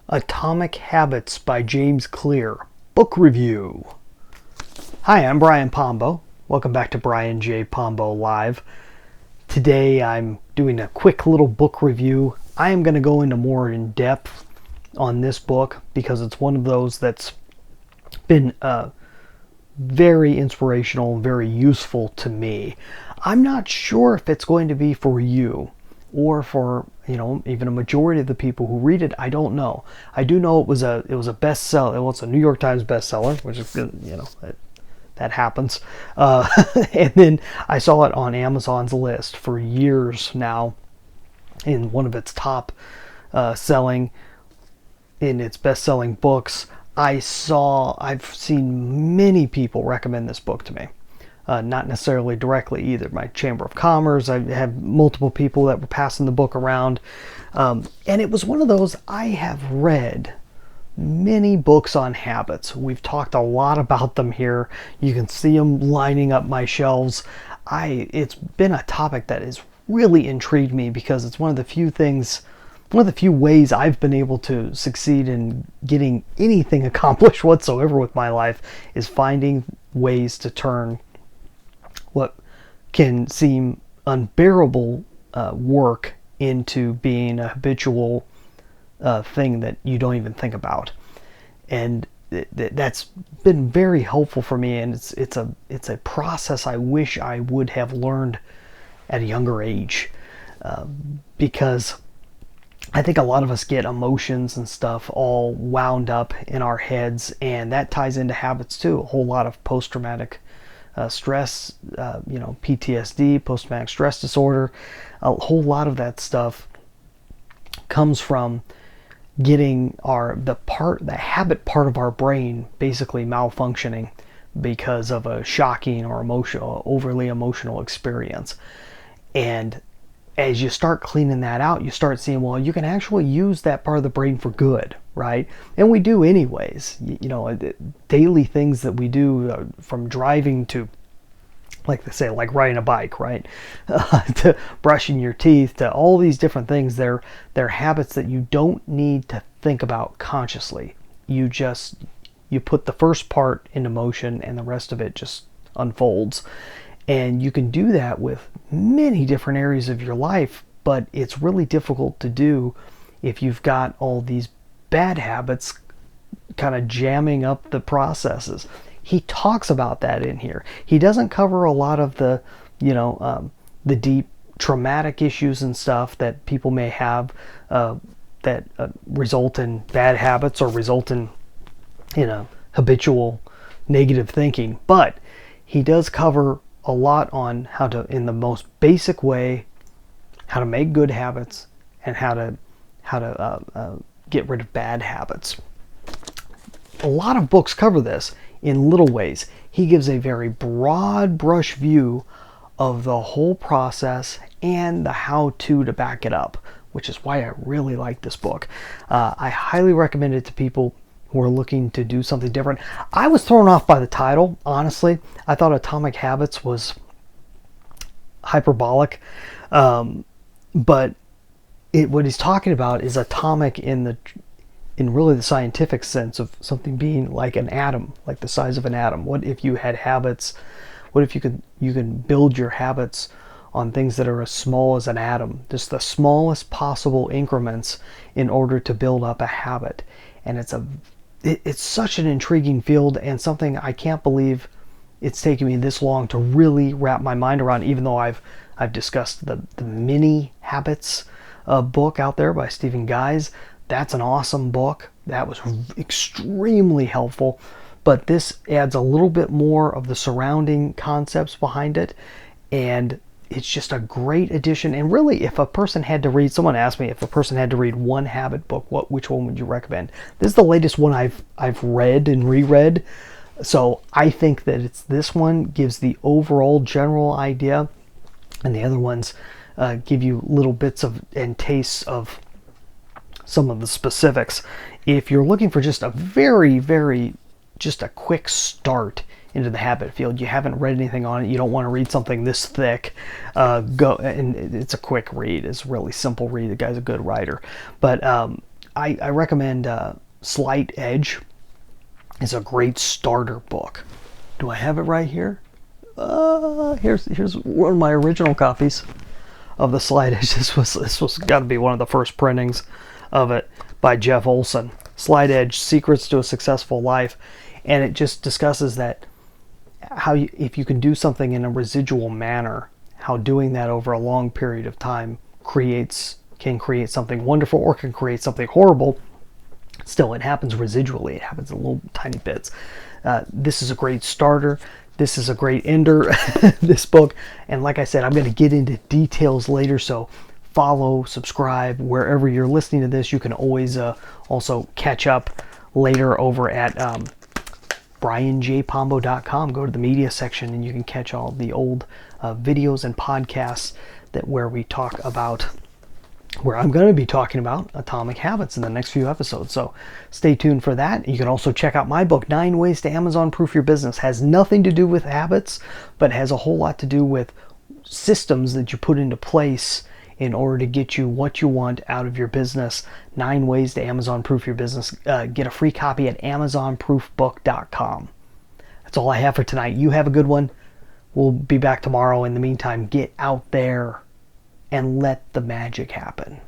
Atomic Habits by James Clear. Book review. Hi, I'm Brian Pombo. Welcome back to Brian J. Pombo Live. Today I'm doing a quick little book review. I am going to go into more in depth on this book because it's one of those that's been very inspirational and very useful to me. I'm not sure if it's going to be for you or for, even a majority of the people who read it. I don't know. I do know it was a bestseller. Well, it's a New York Times bestseller, which is, that happens. And then I saw it on Amazon's list for years now in one of its top selling, in its best-selling books. I've seen many people recommend this book to me. Not necessarily directly either. My Chamber of Commerce, I have multiple people that were passing the book around. And it was one of those, I have read many books on habits. We've talked a lot about them here. You can see them lining up my shelves. It's been a topic that has really intrigued me because it's one of the few ways I've been able to succeed in getting anything accomplished whatsoever with my life is finding ways to turn what can seem unbearable work into being a habitual thing that you don't even think about. And that's been very helpful for me, and it's a process I wish I would have learned at a younger age, because I think a lot of us get emotions and stuff all wound up in our heads, and that ties into habits too. A whole lot of post-traumatic stress, PTSD, post-traumatic stress disorder, a whole lot of that stuff comes from getting the habit part of our brain basically malfunctioning because of a shocking or overly emotional experience. And as you start cleaning that out, you start seeing, well, you can actually use that part of the brain for good, right? And we do anyways. Daily things that we do, from driving to, like they say, like riding a bike, right? To brushing your teeth, to all these different things. They're habits that you don't need to think about consciously. You put the first part into motion and the rest of it just unfolds. And you can do that with many different areas of your life, but it's really difficult to do if you've got all these bad habits kind of jamming up the processes. He talks about that in here. He doesn't cover a lot of the deep traumatic issues and stuff that people may have that result in bad habits or result in habitual negative thinking. But he does cover a lot on how to, in the most basic way, how to make good habits and how to get rid of bad habits. A lot of books cover this in little ways. He gives a very broad brush view of the whole process and the how-to to back it up, which is why I really like this book. I highly recommend it to people who are looking to do something different. I was thrown off by the title, honestly. I thought Atomic Habits was hyperbolic, but what he's talking about is atomic in really the scientific sense of something being like an atom, like the size of an atom. What if you had habits? What if you can build your habits on things that are as small as an atom, just the smallest possible increments in order to build up a habit? And it's such an intriguing field, and something I can't believe it's taken me this long to really wrap my mind around, even though I've discussed the Mini Habits book out there by Stephen Guise. That's an awesome book. That was extremely helpful. But this adds a little bit more of the surrounding concepts behind it, and it's just a great addition. And really, if a person had to read, someone asked me if a person had to read one habit book, which one would you recommend? This is the latest one I've read and reread, so I think that it's this one gives the overall general idea, and the other ones give you little bits of and tastes of some of the specifics. If you're looking for just a just a quick start into the habit field, you haven't read anything on it, you don't want to read something this thick, go, and it's a quick read. It's a really simple read. The guy's a good writer. But I recommend Slight Edge. It's a great starter book. Do I have it right here? Here's one of my original copies of the Slight Edge. This was got to be one of the first printings of it by Jeff Olson. Slight Edge: Secrets to a Successful Life, and it just discusses that how if you can do something in a residual manner, how doing that over a long period of time can create something wonderful or can create something horrible. Still, it happens residually. It happens in little tiny bits. This is a great starter. This is a great ender, this book. And like I said, I'm going to get into details later, so follow, subscribe, wherever you're listening to this. You can always also catch up later over at brianjpombo.com. Go to the media section and you can catch all the old videos and podcasts where I'm going to be talking about Atomic Habits in the next few episodes. So stay tuned for that. You can also check out my book, 9 Ways to Amazon Proof Your Business. Has nothing to do with habits, but has a whole lot to do with systems that you put into place in order to get you what you want out of your business. 9 Ways to Amazon Proof Your Business. Get a free copy at amazonproofbook.com. That's all I have for tonight. You have a good one. We'll be back tomorrow. In the meantime, get out there and let the magic happen.